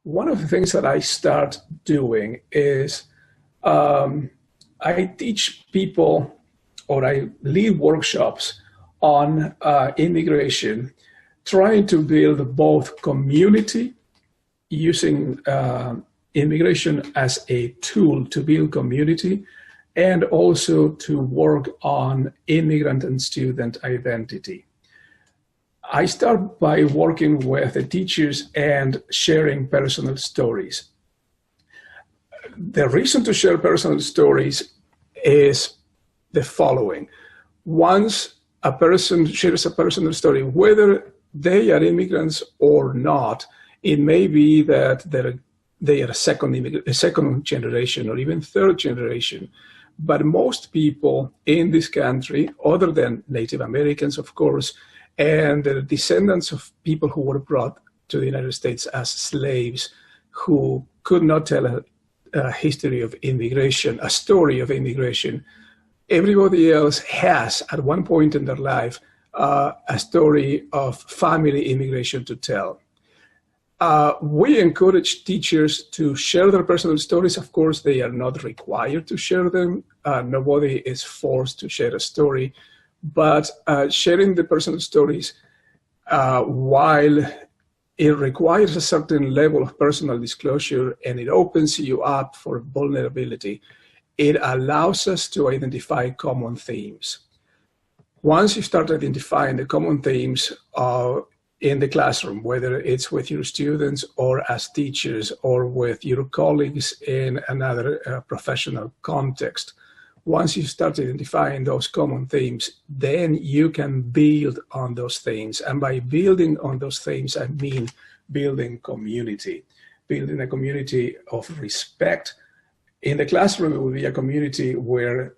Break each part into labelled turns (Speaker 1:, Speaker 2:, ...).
Speaker 1: one of the things that I start doing is I teach people, or I lead workshops on immigration, trying to build both community, using immigration as a tool to build community, and also to work on immigrant and student identity. I start by working with the teachers and sharing personal stories. The reason to share personal stories is the following. Once a person shares a personal story, whether they are immigrants or not, it may be that they are a second generation or even third generation. But most people in this country, other than Native Americans, of course, and the descendants of people who were brought to the United States as slaves, who could not tell a history of immigration, a story of immigration, everybody else has, at one point in their life, a story of family immigration to tell. We encourage teachers to share their personal stories. Of course, they are not required to share them. Nobody is forced to share a story. But sharing the personal stories, while it requires a certain level of personal disclosure and it opens you up for vulnerability, it allows us to identify common themes. Once you start identifying the common themes in the classroom, whether it's with your students or as teachers or with your colleagues in another professional context, once you start identifying those common themes, then you can build on those themes. And by building on those themes, I mean building community, building a community of respect. In the classroom, it will be a community where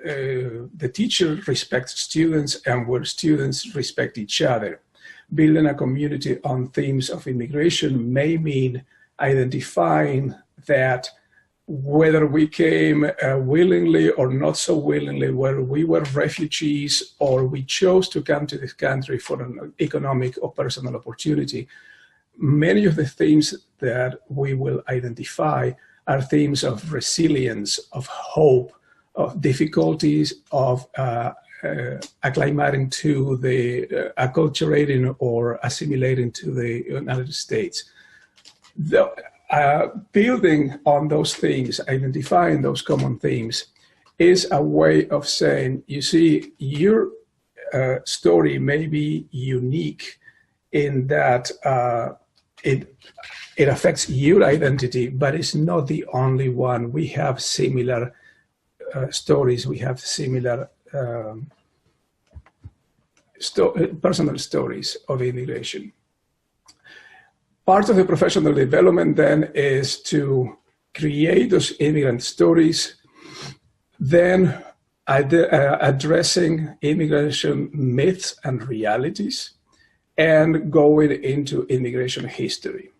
Speaker 1: the teacher respects students and where students respect each other. Building a community on themes of immigration may mean identifying that whether we came willingly or not so willingly, whether we were refugees or we chose to come to this country for an economic or personal opportunity, many of the themes that we will identify are themes of resilience, of hope, of difficulties, of acclimating to the acculturating or assimilating to the United States. Building on those things, identifying those common themes, is a way of saying, you see, your story may be unique in that it affects your identity, but it's not the only one. We have similar stories, we have similar personal stories of immigration. Part of the professional development then is to create those immigrant stories, then addressing immigration myths and realities, and going into immigration history.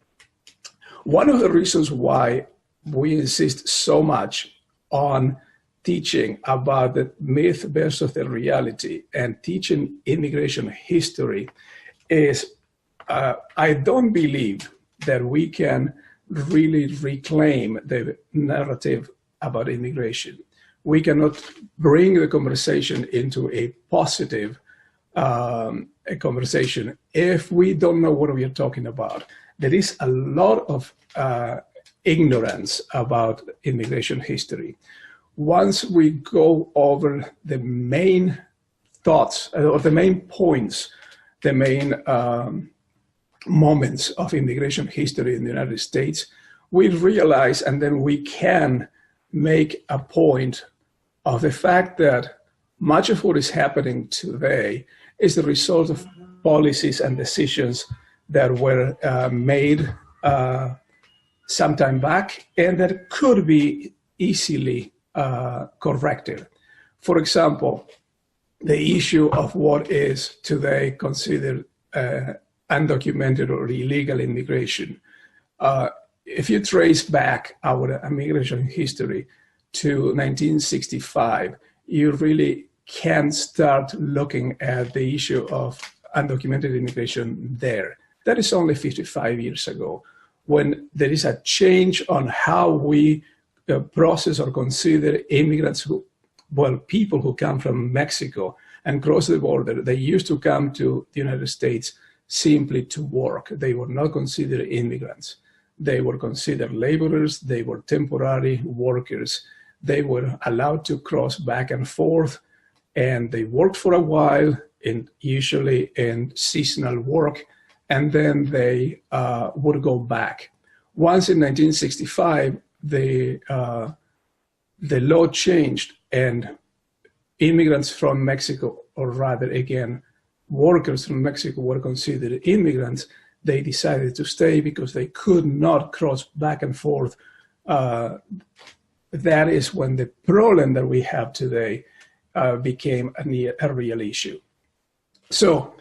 Speaker 1: One of the reasons why we insist so much on teaching about the myth versus the reality and teaching immigration history is I don't believe that we can really reclaim the narrative about immigration. We cannot bring the conversation into a positive conversation if we don't know what we are talking about. There is a lot of ignorance about immigration history. Once we go over the main thoughts or the main points, the main moments of immigration history in the United States, we realize, and then we can make a point of the fact that much of what is happening today is the result of policies and decisions that were made some time back and that could be easily corrected. For example, the issue of what is today considered undocumented or illegal immigration. If you trace back our immigration history to 1965, you really can start looking at the issue of undocumented immigration there. That is only 55 years ago. when there is a change on how we process or consider immigrants people who come from Mexico and cross the border. They used to come to the United States simply to work. They were not considered immigrants. They were considered laborers. They were temporary workers. They were allowed to cross back and forth, and they worked for a while, usually in seasonal work, and then they would go back. Once in 1965, the law changed, and immigrants from Mexico, or rather, again, workers from Mexico were considered immigrants. They decided to stay because they could not cross back and forth. That is when the problem that we have today became a real issue. So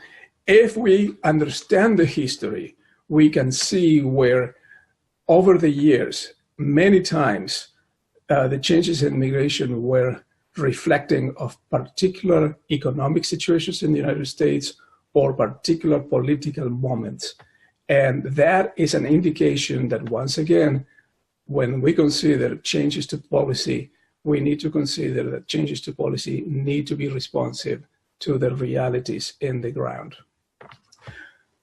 Speaker 1: if we understand the history, we can see where over the years, many times, the changes in immigration were reflecting of particular economic situations in the United States or particular political moments. And that is an indication that, once again, when we consider changes to policy, we need to consider that changes to policy need to be responsive to the realities in the ground.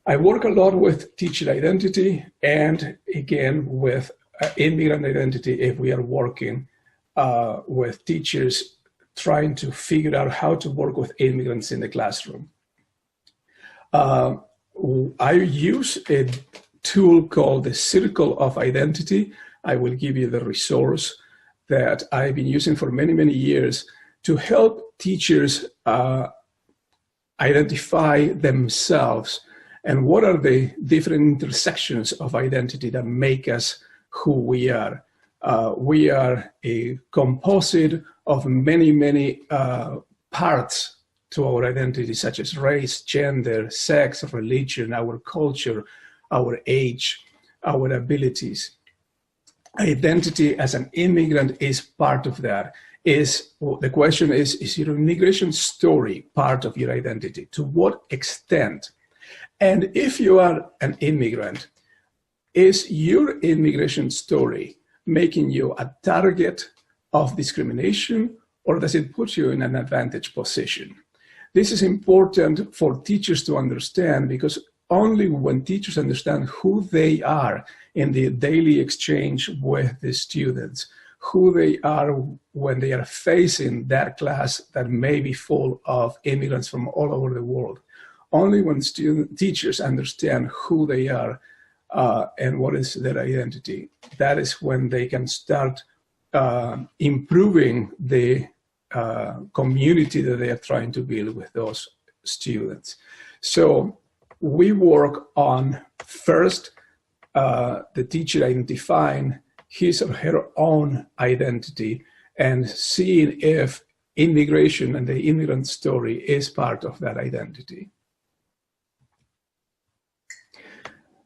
Speaker 1: I work a lot with teacher identity and, again, with immigrant identity if we are working with teachers trying to figure out how to work with immigrants in the classroom. I use a tool called the Circle of Identity. I will give you the resource that I've been using for many, many years to help teachers identify themselves and what are the different intersections of identity that make us who we are. We are a composite of many, many parts to our identity, such as race, gender, sex, religion, our culture, our age, our abilities. Identity as an immigrant is part of that. The question is your immigration story part of your identity? To what extent? And if you are an immigrant, is your immigration story making you a target of discrimination, or does it put you in an advantage position? This is important for teachers to understand, because only when teachers understand who they are in the daily exchange with the students, who they are when they are facing that class that may be full of immigrants from all over the world, only when teachers understand who they are and what is their identity, that is when they can start improving the community that they are trying to build with those students. So we work on first the teacher identifying his or her own identity and seeing if immigration and the immigrant story is part of that identity.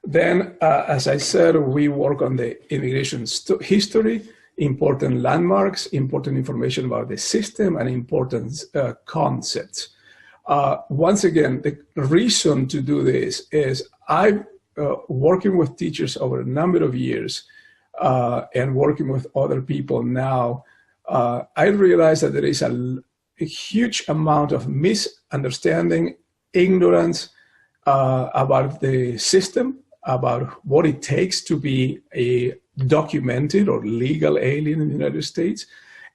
Speaker 1: Then, as I said, we work on the immigration history, important landmarks, important information about the system, and important concepts. Once again, the reason to do this is I'm working with teachers over a number of years and working with other people now. I realize that there is a huge amount of misunderstanding, ignorance about the system, about what it takes to be a documented or legal alien in the United States.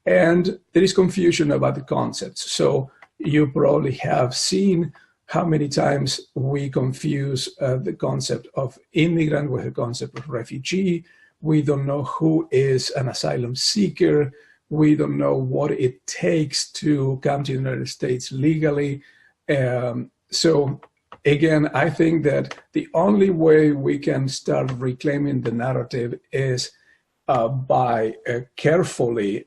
Speaker 1: And there is confusion about the concepts. So you probably have seen how many times we confuse the concept of immigrant with the concept of refugee. We don't know who is an asylum seeker. We don't know what it takes to come to the United States legally. So again, I think that the only way we can start reclaiming the narrative is by carefully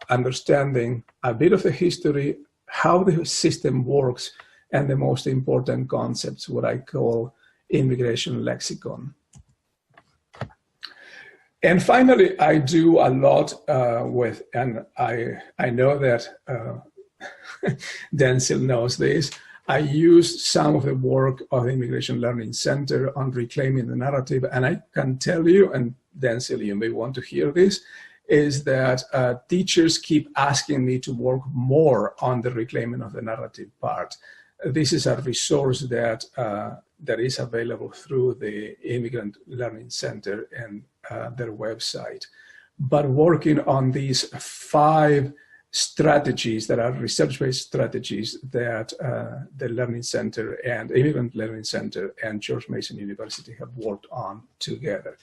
Speaker 1: understanding a bit of the history, how the system works, and the most important concepts, what I call immigration lexicon. And finally, I do a lot with, and I know that Denzel knows this, I used some of the work of the Immigration Learning Center on reclaiming the narrative, and I can tell you, and Denzel, you may want to hear this, is that teachers keep asking me to work more on the reclaiming of the narrative part. This is a resource that that is available through the Immigrant Learning Center and their website. But working on these 5 strategies that are research-based strategies that the Learning Center and Immigrant Learning Center and George Mason University have worked on together.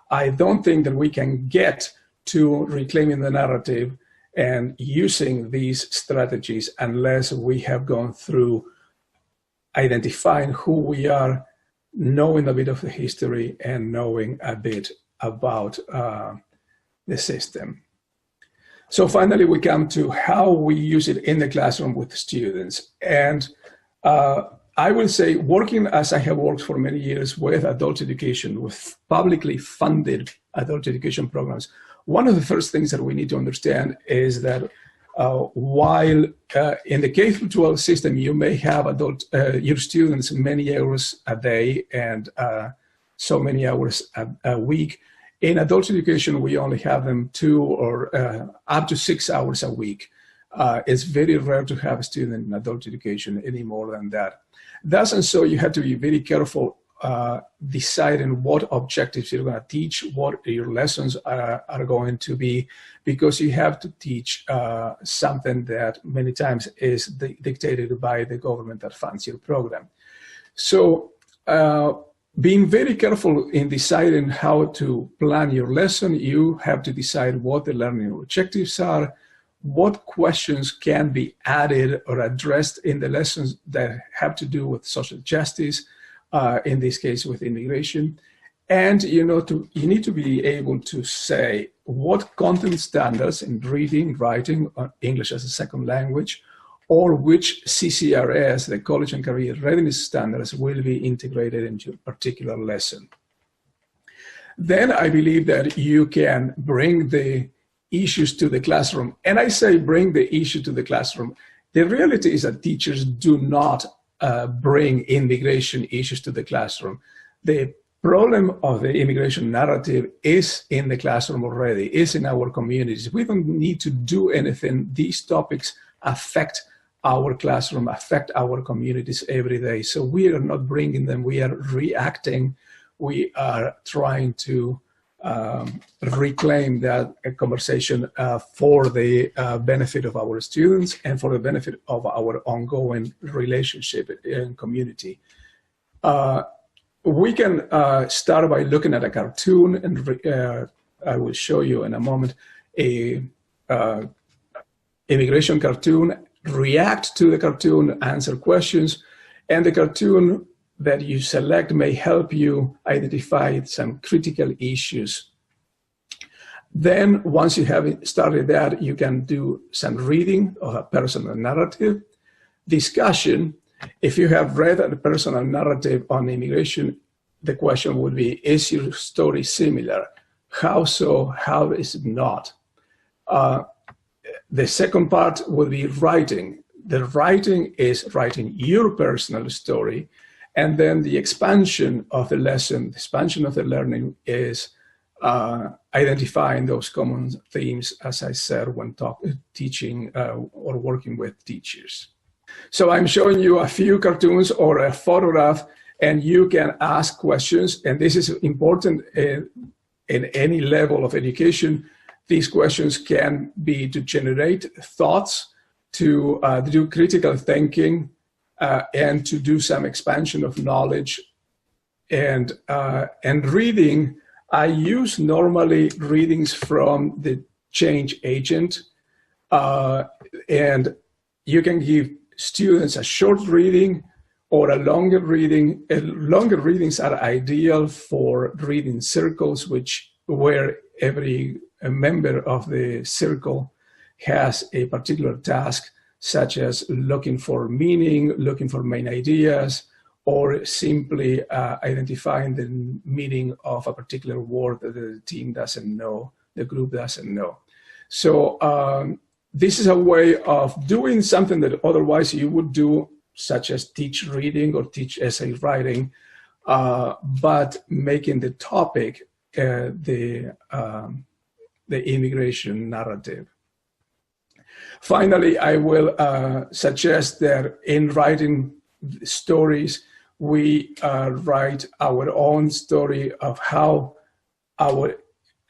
Speaker 1: I don't think that we can get to reclaiming the narrative and using these strategies unless we have gone through identifying who we are, knowing a bit of the history, and knowing a bit about the system. So finally, we come to how we use it in the classroom with students. And I will say, working as I have worked for many years with adult education, with publicly funded adult education programs, one of the first things that we need to understand is that while in the K-12 system, you may have your students many hours a day and so many hours a week, in adult education, we only have them 2 or up to 6 hours a week. It's very rare to have a student in adult education any more than that. Thus, and so you have to be very careful deciding what objectives you're going to teach, what your lessons are going to be, because you have to teach something that many times is dictated by the government that funds your program. So being very careful in deciding how to plan your lesson, you have to decide what the learning objectives are, what questions can be added or addressed in the lessons that have to do with social justice, in this case with immigration. And you need to be able to say what content standards in reading, writing, English as a second language, or which CCRS, the College and Career Readiness Standards, will be integrated into a particular lesson. Then I believe that you can bring the issues to the classroom. And I say bring the issue to the classroom. The reality is that teachers do not bring immigration issues to the classroom. The problem of the immigration narrative is in the classroom already, is in our communities. We don't need to do anything. These topics affect our classroom, affect our communities every day. So we are not bringing them, we are reacting. We are trying to reclaim that conversation for the benefit of our students and for the benefit of our ongoing relationship and community. We can start by looking at a cartoon, and I will show you in a moment a immigration cartoon, react to the cartoon, answer questions, and the cartoon that you select may help you identify some critical issues. Then once you have started that, you can do some reading of a personal narrative, discussion. If you have read a personal narrative on immigration, the question would be, is your story similar? How so? How is it not? The second part would be writing. The writing is writing your personal story, and then the expansion of the lesson, the expansion of the learning is identifying those common themes, as I said, when teaching or working with teachers. So I'm showing you a few cartoons or a photograph, and you can ask questions, and this is important in any level of education. These questions can be to generate thoughts, to do critical thinking, and to do some expansion of knowledge. And reading, I use normally readings from the change agent, and you can give students a short reading or a longer reading. Longer readings are ideal for reading circles, where every member of the circle has a particular task, such as looking for meaning, looking for main ideas, or simply identifying the meaning of a particular word that the team doesn't know, the group doesn't know. So this is a way of doing something that otherwise you would do such as teach reading or teach essay writing, but making the topic the immigration narrative. Finally, I will suggest that in writing stories, we write our own story of how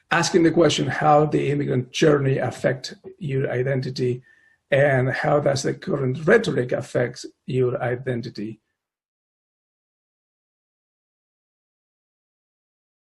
Speaker 1: asking the question, how the immigrant journey affect your identity, and how does the current rhetoric affect your identity.